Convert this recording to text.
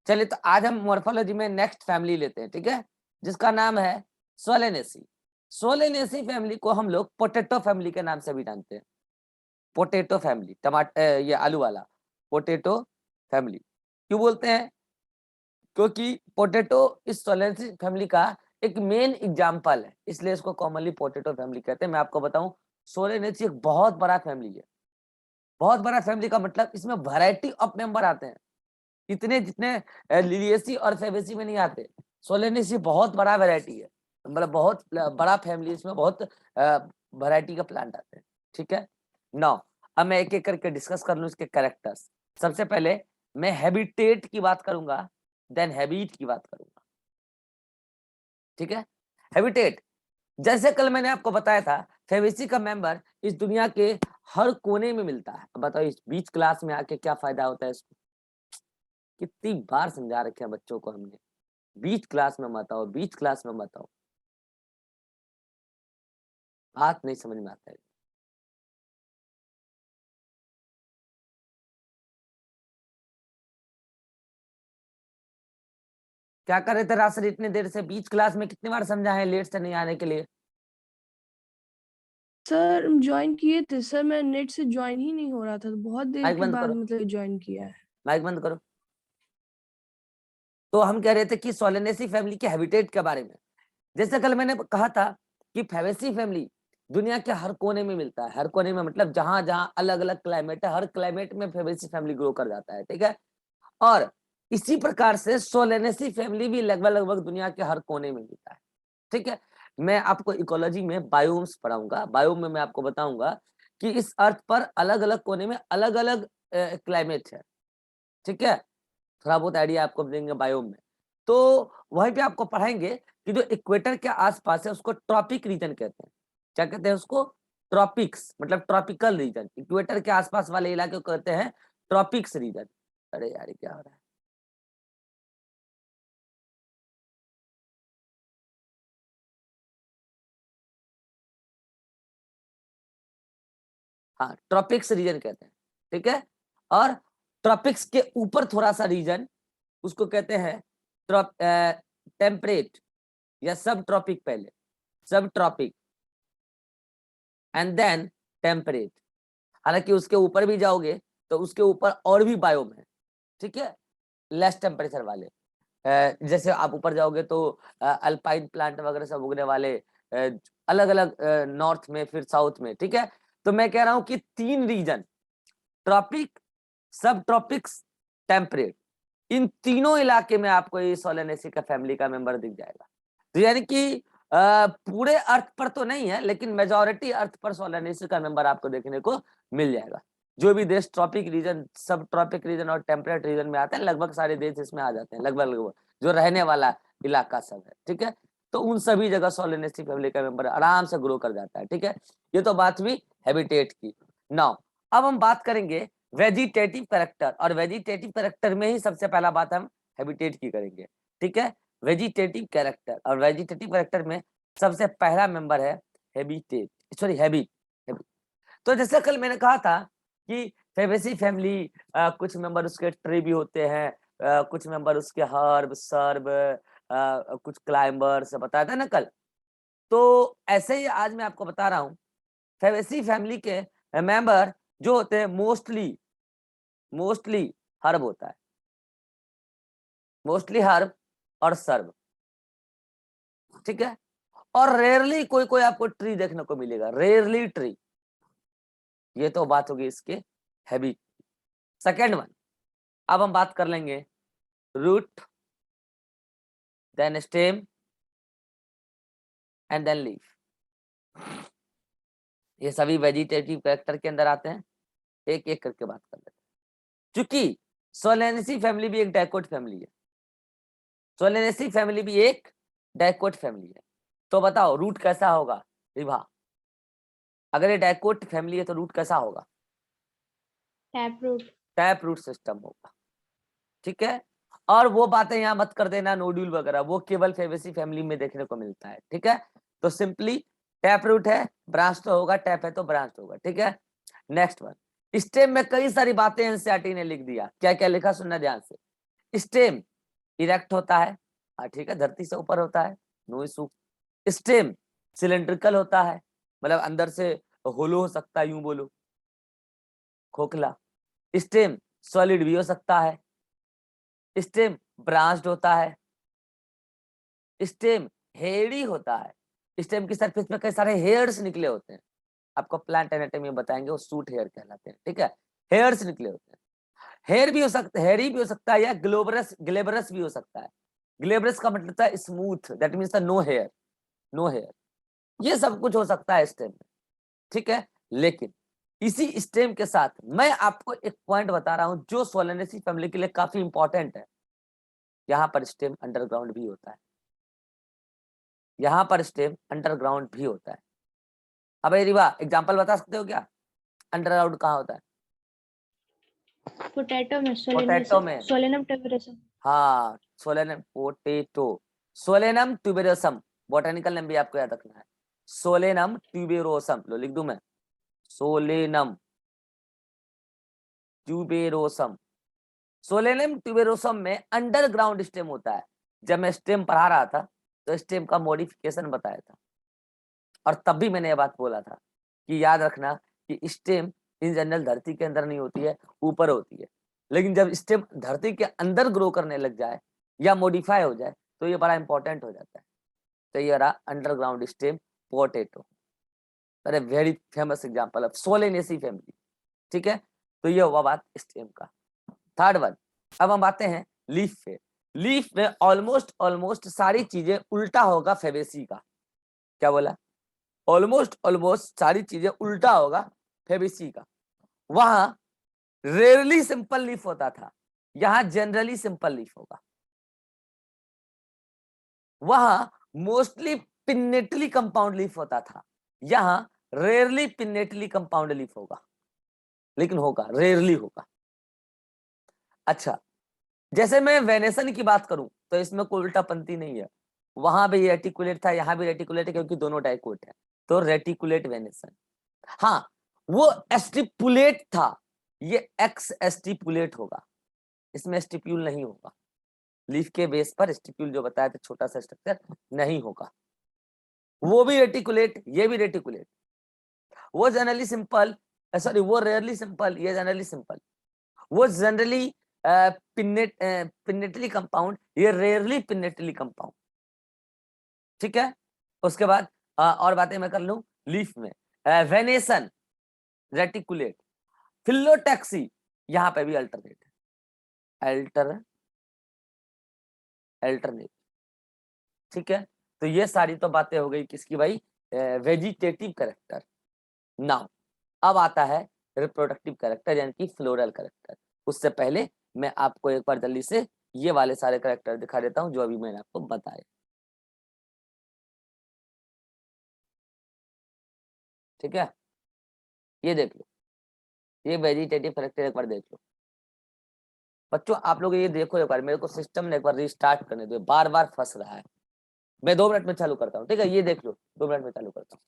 चलिए तो आज हम मॉर्फोलॉजी में नेक्स्ट फैमिली लेते हैं, ठीक है, जिसका नाम है सोलेनेसी। सोलेनेसी फैमिली को हम लोग पोटैटो फैमिली के नाम से भी जानते हैं। पोटैटो फैमिली, टमाटर, ये आलू वाला पोटैटो फैमिली क्यों बोलते हैं? क्योंकि पोटैटो इस सोलेनेसी फैमिली का एक मेन एग्जाम्पल है, इसलिए इसको कॉमनली पोटैटो फैमिली कहते हैं। मैं आपको बताऊं, सोलेनेसी एक बहुत बड़ा फैमिली है। बहुत बड़ा फैमिली का मतलब इसमें वैरायटी ऑफ मेंबर आते हैं, इतने जितने लिलिएसी और फेबेसी में नहीं आते। सोलेनेसी बहुत बड़ा वैरायटी है, मतलब बहुत बड़ा फैमिली, इसमें बहुत वैरायटी का प्लांट आते हैं, ठीक है। नाउ अब मैं एक एक करके डिस्कस कर लूं इसके कैरेक्टर्स। सबसे पहले मैं हैबिटेट की बात करूंगा, देन हैबिट की बात करूंगा, ठीक है। हैबिटेट, जैसे कल मैंने आपको बताया था, फेबेसी का मेंबर इस दुनिया के हर कोने में मिलता है। अब बताओ इस बीच क्लास में आके क्या फायदा होता है इसको? कितनी बार समझा रखे हैं बच्चों को हमने, बीच क्लास में मत आओ, बीच क्लास में मत आओ, बात नहीं समझ में आता है। क्या कर रहे थे रासर इतने देर से? बीच क्लास में कितनी बार समझा है लेट से नहीं आने के लिए? सर ज्वाइन किए थे सर, मैं नेट से ज्वाइन ही नहीं हो रहा था, बहुत देर माइक के बंद बाद करो, मतलब ज्वाइन किया है। माइक बंद करो। तो हम कह रहे थे कि सोलेनेसी फैमिली के हैबिटेट के बारे में। जैसे कल मैंने कहा था कि फेबेसी फैमिली दुनिया के हर कोने में मिलता है। हर कोने में मतलब जहां जहां अलग अलग क्लाइमेट है, हर क्लाइमेट में फेबेसी फैमिली ग्रो कर जाता है, ठीक है। और इसी प्रकार से सोलेनेसी फैमिली भी लगभग लगभग दुनिया के हर कोने में मिलता है, ठीक है। मैं आपको इकोलॉजी में बायोम्स पढ़ाऊंगा। बायोम में मैं आपको बताऊंगा कि इस अर्थ पर अलग अलग कोने में अलग अलग क्लाइमेट है, ठीक है। थोड़ा बहुत आइडिया आपको देंगे बायोम में। तो वहीं पे आपको पढ़ाएंगे कि जो इक्वेटर के आसपास है उसको ट्रॉपिक रीजन कहते हैं। क्या कहते हैं उसको? ट्रॉपिक्स, मतलब ट्रॉपिकल रीजन। इक्वेटर के आसपास वाले इलाके को कहते हैं ट्रॉपिक्स रीजन। अरे यार क्या हो रहा है? हाँ, ट्रॉपिक्स रीजन कहते हैं, ठीक है। और ट्रॉपिक्स के ऊपर थोड़ा सा रीजन, उसको कहते हैं टेम्परेट या सब ट्रॉपिक। पहले सब ट्रॉपिक एंड देन टेम्परेट। हालांकि उसके ऊपर भी जाओगे तो उसके ऊपर और भी बायोम है, ठीक है, लेस टेम्परेचर वाले। जैसे आप ऊपर जाओगे तो अल्पाइन प्लांट वगैरह सब उगने वाले अलग अलग नॉर्थ में, फिर साउथ में, ठीक है। तो मैं कह रहा हूं कि 3 रीजन, ट्रॉपिक, सब ट्रॉपिक्स, टेम्परेट, इन तीनों इलाके में आपको ये सोलेनेसी का फैमिली का मेंबर दिख जाएगा। तो यानी कि पूरे अर्थ पर तो नहीं है, लेकिन मेजॉरिटी अर्थ पर सोलेनेसी का मेंबर आपको देखने को मिल जाएगा। जो भी देश ट्रॉपिक रीजन, सब ट्रॉपिक रीजन और टेम्परेट रीजन में आते हैं, लगभग सारे देश इसमें आ जाते हैं, लगभग लगभग जो रहने वाला इलाका सब है, ठीक है। तो उन सभी जगह सोलेनेसी फैमिली का मेंबर आराम से ग्रो कर जाता है, ठीक है। ये तो बात हुई हैबिटेट की। नाउ अब हम बात करेंगे वेजिटेटिव कैरेक्टर, और वेजिटेटिव कैरेक्टर में ही सबसे पहला बात हम हैबिटेट की करेंगे, ठीक है। वेजिटेटिव कैरेक्टर, और वेजिटेटिव कैरेक्टर में सबसे पहला मेंबर है हैबिटेट, सॉरी हैबिट। तो जैसे कल मैंने कहा था कि फेबेसी फैमिली कुछ मेंबर उसके ट्री भी होते हैं, कुछ मेंबर उसके हर्ब, सर्ब, कुछ क्लाइंबर्स, बताया था ना कल। तो ऐसे ही आज मैं आपको बता रहा हूँ, फेबेसी फैमिली के मेंबर जो होते हैं मोस्टली मोस्टली हर्ब होता है, मोस्टली हर्ब और सर्ब, ठीक है। और रेयरली कोई कोई आपको ट्री देखने को मिलेगा, रेयरली ट्री। ये तो बात होगी इसके हैबिट। सेकेंड वन, अब हम बात कर लेंगे root, then stem and then leaf. ये सभी वेजिटेटिव कैरेक्टर के अंदर आते हैं, एक एक करके बात कर लेते हैं। चूंकि सोलेनेसी फैमिली भी एक डाइकोट फैमिली है, सोलेनेसी फैमिली भी एक डाइकोट फैमिली है। तो बताओ रूट कैसा होगा रिभा? अगर ये डाइकोट फैमिली है तो रूट कैसा होगा? Tap root. Tap root system होगा, ठीक है। और वो बातें यहाँ मत कर देना नोड्यूल वगैरह, वो केवल फेबेसी फैमिली में देखने को मिलता है, ठीक है। तो सिंपली टैप रूट है, ब्रांच तो होगा, टैप है तो ब्रांच होगा, ठीक है। नेक्स्ट वन, स्टेम में कई सारी बातें एनसीईआरटी ने लिख दिया। क्या क्या लिखा सुनना ध्यान से। स्टेम इरेक्ट होता है, हाँ ठीक है, धरती से ऊपर होता है, नो इशू। स्टेम सिलेंड्रिकल होता है, मतलब अंदर से होलो हो सकता है, यूं बोलो खोखला। स्टेम सॉलिड भी हो सकता है, स्टेम ब्रांच्ड होता है, स्टेम हेयरी होता है, स्टेम की सरफेस में कई सारे हेयर्स निकले होते हैं, आपको प्लांट एनाटॉमी में बताएंगे, वो सूट हेयर कहलाते हैं, ठीक है, हेयर्स निकले होते हैं। हेयर भी हो सकता है, हेयरी भी हो सकता है, या ग्लोबरस ग्लेबरस भी हो सकता है। ग्लेबरस का मतलब है smooth, that means no hair, no hair, ये सब कुछ हो सकता है स्टेम में, ठीक है। लेकिन इसी स्टेम के साथ मैं आपको एक पॉइंट बता रहा हूं जो सोलेनेसी फैमिली के लिए काफी इंपॉर्टेंट है, यहां पर स्टेम अंडरग्राउंड भी होता है, यहां पर स्टेम अंडरग्राउंड भी होता है। अब रिवा एग्जांपल बता सकते हो क्या, अंडरग्राउंड कहाँ होता है? पोटैटो में पोटैटो में, सोलेनम ट्यूबेरोसम। हाँ solanum potato, solanum tuberosum, botanical name भी आपको याद रखना है, सोलेनम ट्यूबेरोसम, लो लिख दूं मैं, सोलेनम ट्यूबेरोसम। सोलेनम ट्यूबेरोसम में अंडरग्राउंड स्टेम होता है। जब मैं स्टेम पढ़ा रहा था तो स्टेम का मॉडिफिकेशन बताया था, और तब भी मैंने ये बात बोला था कि याद रखना कि स्टेम इन जनरल धरती के अंदर नहीं होती है, ऊपर होती है, लेकिन जब स्टेम धरती के अंदर ग्रो करने लग जाए या मॉडिफाई हो जाए तो ये बड़ा इंपॉर्टेंट हो जाता है। तो ये रहा अंडरग्राउंड स्टेम पोटैटो, अरे very famous example of Solanaceae family, ठीक है। तो ये हुआ बात स्टेम का। थर्ड वन, अब हम आते हैं लीफ पे। लीफ में ऑलमोस्ट सारी चीजें उल्टा होगा फेबेसी का, क्या बोला, ऑलमोस्ट सारी चीजें उल्टा होगा फेबेसी का। वहां रेयरली सिंपल लीफ होता था, यहां जनरली सिंपल लीफ होगा। वहां मोस्टली पिन्नेटली कंपाउंड लीफ होता था, यहां रेयरली पिन्नेटली कंपाउंड लीफ होगा, लेकिन होगा, रेयरली होगा। अच्छा, जैसे मैं वेनेसन की बात करूं तो इसमें कोई उल्टा पंक्ति नहीं है, वहां भी रेटिकुलेट था, यहाँ भी रेटिकुलेट है, क्योंकि दोनों डाइकोट है, तो रेटिकुलेट वेनेसन। हाँ, वो एस्टिपुलेट था, ये एक्स एस्टिपुलेट होगा, इसमें स्टिप्यूल नहीं होगा। लीफ के बेस पर स्टिप्यूल जो बताया था छोटा सा स्ट्रक्चर नहीं होगा। वो भी रेटिकुलेट, ये भी रेटिकुलेट, वो जनरली सिंपल, सॉरी वो रेयरली सिंपल, ये जनरली सिंपल। वो जनरली पिन्नेटली कंपाउंड, ये रेयरली पिन्नेटली कंपाउंड, ठीक है। उसके बाद और बातें मैं कर लूं लीफ में, वेनेसन रेटिकुलेट, फिलोटैक्सी यहाँ पे भी अल्टरनेट है, अल्टरनेट, ठीक है। तो ये सारी तो बातें हो गई किसकी भाई, वेजिटेटिव कैरेक्टर। नाउ अब आता है रिप्रोडक्टिव कैरेक्टर यानी कि फ्लोरल कैरेक्टर। उससे पहले मैं आपको एक बार जल्दी से ये वाले सारे कैरेक्टर दिखा देता हूं जो अभी मैंने आपको बताए, ठीक है। ये देख लो, ये वेजिटेटिव कैरेक्टर एक बार देख लो बच्चों, आप लोग ये देखो एक बार, मेरे को सिस्टम ने एक बार रिस्टार्ट करने दो, बार बार फंस रहा है। मैं 2 मिनट में चालू करता हूँ, ठीक है, ये देख लो, 2 मिनट में चालू करता हूँ।